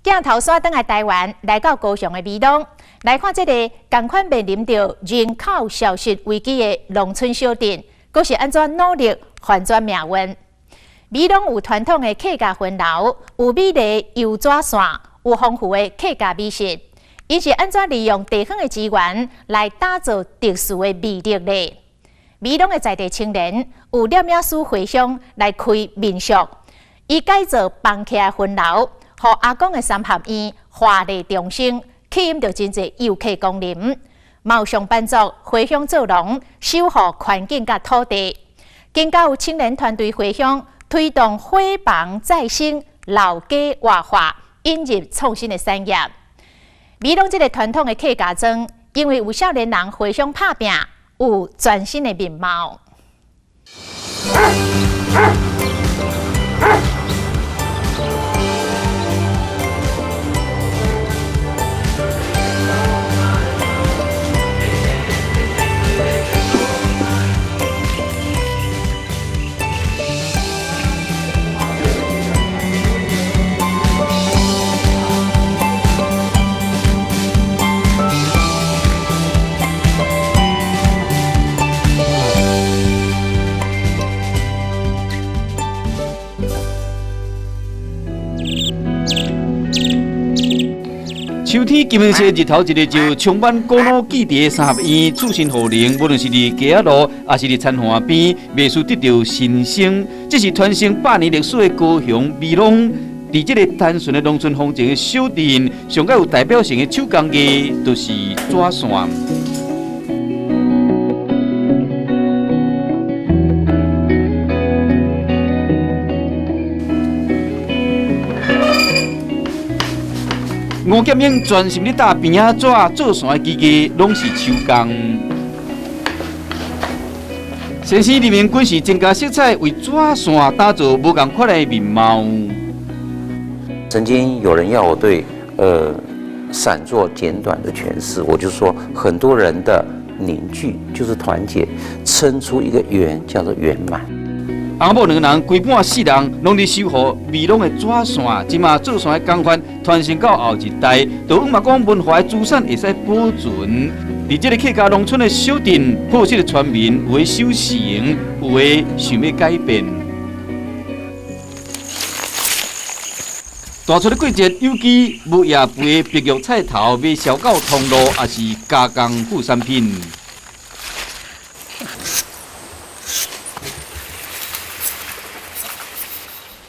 镜头刷登来台湾，来到高雄的美浓，来看这个同款面临着人口消失危机的农村小镇，佫是安怎努力反转命运？美浓有传统的客家分楼，有美丽油纸线，有丰富的客家美食。伊是安怎利用地方的资源来打造特殊的魅力呢？美浓的在地青年有念雅书回乡来开民宿，伊改造房客的分楼。和阿公的三合院华丽重生，吸引着真侪游客光临。毛上班族回乡做农，守护环境甲土地。更加有青年团队回乡，推动伙房再生、老家活化，引入创新的产业。美浓这个传统的客家庄，因为有少年人回乡打拼，有全新的面貌。秋天金明色日头一日就充满古老记忆的三合院，厝新户龄，无论是伫街仔路，还是伫田花边，未须得到新生。这是传承100年历史的高雄美浓，伫这个单纯的农村风情的小镇，上较有代表性的手工艺，就是纸线。吴剑英专心咧打边仔纸做线的机器，拢是手工。先生里面均是增加色彩，为纸线打造无同款的面貌。曾经有人要我对闪做简短的诠释，我就说很多人的凝聚就是团结，撑出一个圆叫做圆满。阿某两人规半4人，拢伫守护美浓的纸线，即马做线的工法传承到后一代，就嘛讲文化的资产会使保存。伫这个客家农村的小镇，破碎的村民有的守成，有的想要改变。大出的季节，有机木叶肥、白玉菜头，要销到通路，也是加工副产品。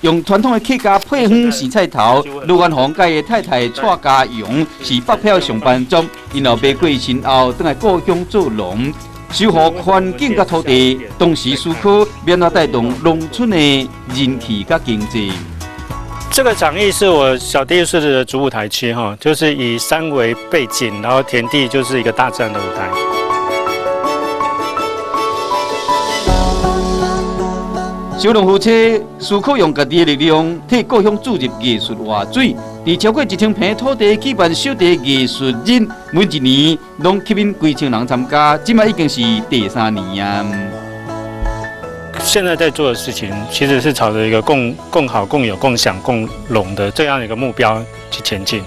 用传统的客家配方洗菜头，卢元宏甲伊太太蔡家勇是北漂上班族，因后爬过身后，倒来故乡做农，守护环境甲土地，同时思考免怎带动农村的人气甲经济。这个场域是我小地市的主舞台区哈，就是以山为背景，然后田地就是一个大自然的舞台。小农夫妻思考用家己的力量，替故乡注入艺术活水。伫超过1000坪土地举办小地艺术日，每一年拢吸引几千人参加，即摆已经是第3年啊。现在在做的事情，其实是朝着一个共好、共有、共享、共荣的这样一个目标去前进。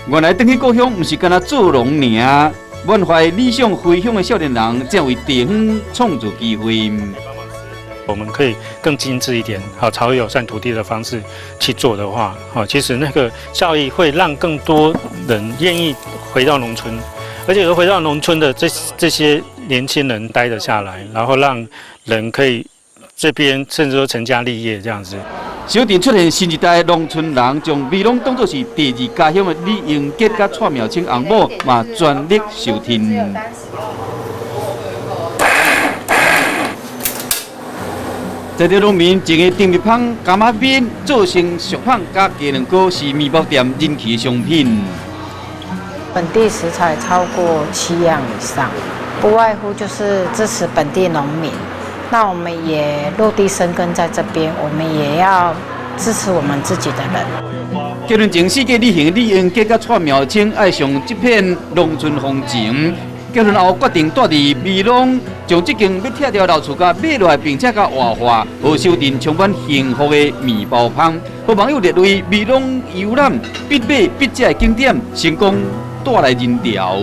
原来回去故乡，不是干那做农尔，满怀理想回乡的少年人，才为地方创造机会。我们可以更精致一点，好，朝友善土地的方式去做的话，好，其实那个效益会让更多人愿意回到农村，而且回到农村的这些年轻人待得下来，然后让人可以这边甚至说成家立业这样子。小镇出现新一代农村人，将美浓当作是第2家乡的李英杰甲蔡苗青翁某嘛全力收听。在地农民种的甜蜜香、柑仔面做成熟香加鸡卵糕，是面包店人气商品。本地食材超过7样以上，不外乎就是支持本地农民。那我们也落地生根在这边，我们也要支持我们自己的人。结论前世界旅行，李英杰甲蔡苗青爱上这片农村风情。结婚后决定住伫美浓，将这间要拆掉老厝甲买落来，并且甲活化，和修订充满幸福的面包香，被网友列为美浓游览必买必吃的景点，成功带来人潮。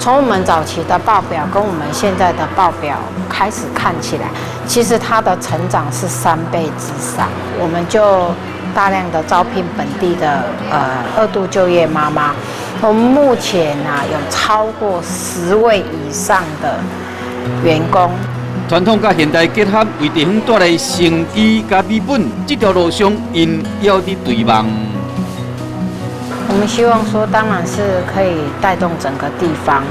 从我们早期的报表跟我们现在的报表开始看起来，其实它的成长是3倍之上。我们就大量的招聘本地的2度就业妈妈，我们目前有超过10位以上的员工。传统甲现代结合，为地方带来生机甲美本，这条路上因要伫对望。我们希望说，当然是可以带动整个地方。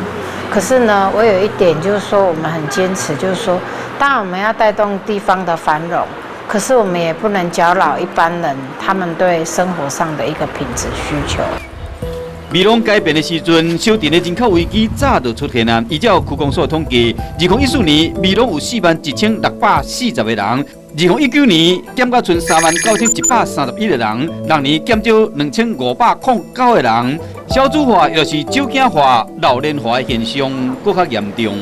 可是呢，我有一点就是说，我们很坚持，就是说，当然我们要带动地方的繁荣，可是我们也不能搅扰一般人他们对生活上的一个品质需求。美浓改变的时阵，小镇的人口危机早就出现啊！依照区公所统计，2014年美浓有41640个人，2019年减到剩39131个人，6年减少2509个人。少子化又是少子化、老龄化的现象更加严重。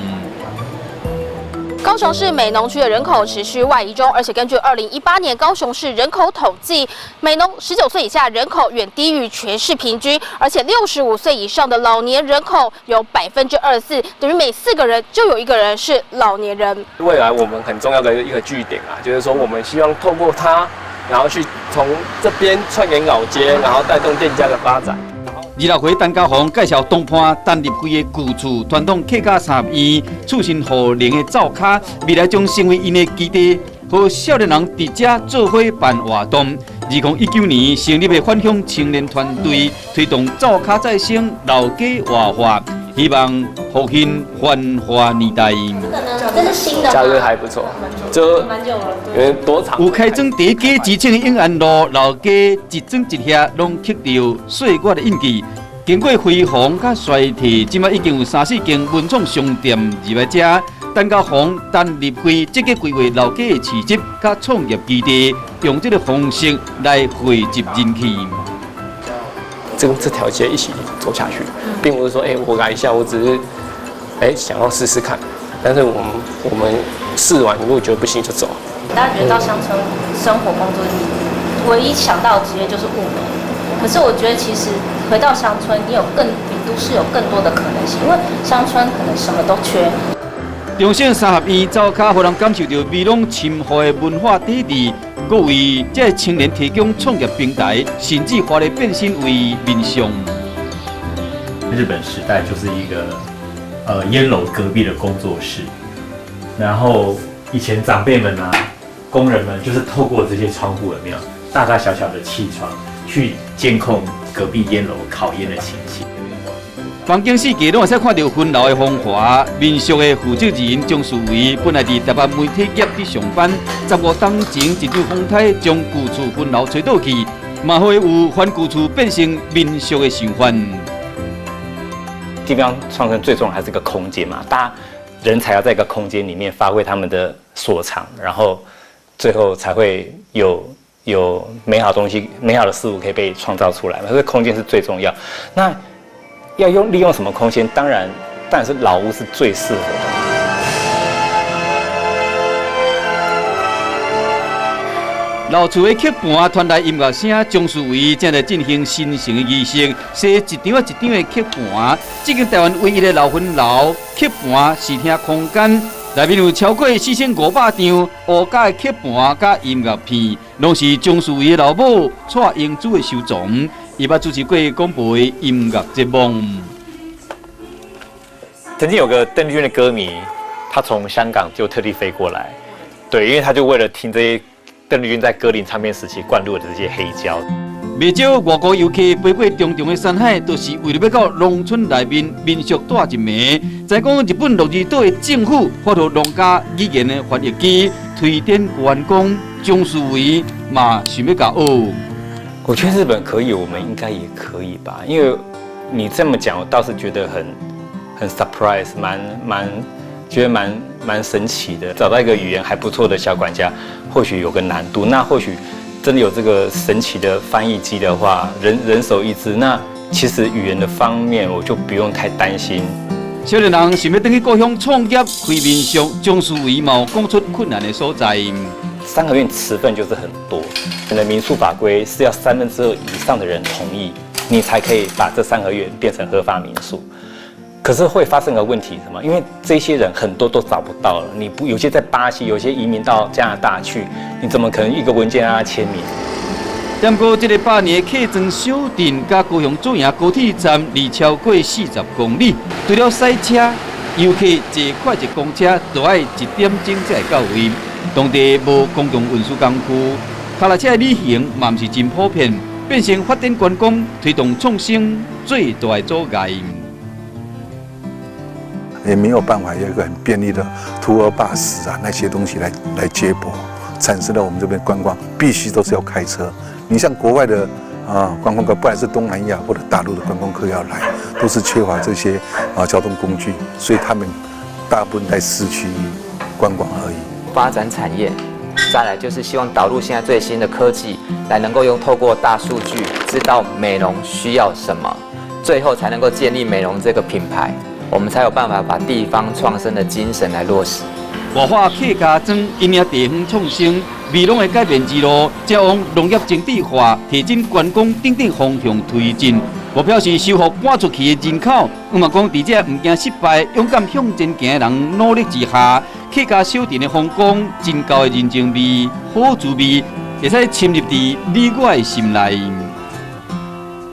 高雄市美浓区的人口持续外移中，而且根据2018年高雄市人口统计，美浓19岁以下人口远低于全市平均，而且65岁以上的老年人口有24%，等于每4个人就有1个人是老年人。未来我们很重要的一个据点就是说我们希望透过它，然后去从这边串联老街，然后带动店家的发展。26岁陈家宏介绍东坡单立区的旧厝，传统客家产业院，促进互龄的灶卡，未来将成为因的基地，和少年人伫遮做伙办活动。2019年成立的返乡青年团队，推动灶卡再生、老街活化，希望复兴繁华年代。这是新的吗？价格还不错，就因为多长。有开庄第一家之前的永安路老街一庄一下拢刻着岁月的印记。经过辉煌甲衰退，即摆已经有3-4间文创商店入来遮。陈家宏单立开积极规划老街的市集甲创业基地，用这个方式来汇集人气。这条街一起走下去，并不是说我来一下，我只是想要试试看。但是我们试完，如果觉得不行就走。大家觉得到乡村生活工作，唯一想到的职业就是务农。可是我觉得其实回到乡村，你比都市有更多的可能性，因为乡村可能什么都缺。中省三合院灶卡，互人感受到美浓深厚的文化底蕴，佮为这青年提供创业平台，甚至华丽变身为民雄。日本时代就是一个烟楼隔壁的工作室，然后以前长辈们工人们就是透过这些窗户有没有大大小小的气窗，去监控隔壁烟楼烤烟的情形。环境世界拢会使看到纷扰的风华。民俗的负责人钟树维本来伫台北媒体业伫上班，15当前一场风台将旧厝纷扰吹倒去，嘛会有还旧厝变成民俗的循环。地方创生最重要还是个空间嘛，大家人才要在一个空间里面发挥他们的所长，然后最后才会有美好东西、美好的事物可以被创造出来嘛。所以空间是最重要。那要利用什么空间？当然是老屋是最适合的。老厝的刻盘传来音乐声，钟树维正在进行新型的仪式，设一张一张的刻盘。这间台湾唯一的老婚楼刻盘视听空间，内面有超过4500张乌家的刻盘甲音乐片，拢是钟树维的老母蔡英子的收藏。伊捌主持过广播的音乐节目。曾经有个邓丽君的歌迷，他从香港就特地飞过来，对，因为他就为了听这些邓丽君在歌林唱片时期灌入的这些黑胶。不少外国游客飞过重重的山海，都是为了要到农村内面民俗带一暝。再讲日本鹿儿岛的政府发出农家语言的翻译机，推展员工钟树维嘛想要教学。我觉得日本可以，我们应该也可以吧？因为你这么讲，我倒是觉得很 surprise， 觉得蛮神奇的。找到一个语言还不错的小管家，或许有个难度。那或许真的有这个神奇的翻译机的话，人手一支，那其实语言的方面我就不用太担心。少年人想要回去故乡创业，开面上将士为貌，讲出困难的所在。3合院持份就是很多，可能民宿法规是要2/3以上的人同意，你才可以把这3合院变成合法民宿。可是会发生个问题什么？因为这些人很多都找不到了，你不有些在巴西，有些移民到加拿大去，你怎么可能一个文件让他签名？点过这个100年的客庄小镇，甲高雄左营高铁站离超过40公里，除了塞车，游客坐快捷公车都要1点钟才会到位。当地无公共运输工具，脚踏车的旅行嘛不是真普遍，变成发展观光、推动创新最大的阻碍。也没有办法有一个很便利的途尔巴士啊那些东西来接驳，产生了我们这边观光必须都是要开车。你像国外的观光客，不管是东南亚或者大陆的观光客要来，都是缺乏这些交通工具，所以他们大部分在市区观光而已。发展产业，再来就是希望导入现在最新的科技，来能够透过大数据知道美容需要什么，最后才能够建立美容这个品牌，我们才有办法把地方创生的精神来落实。活化客家庄，引领地方创新，美容的改变之路，才往农业精致化、提振观光等方向推进。目标是收复赶出去的人口。我嘛讲，在这唔惊失败、勇敢向前行的人努力之下，客家小镇的风光、真高的人情味、好滋味，会使侵入伫你我的心内。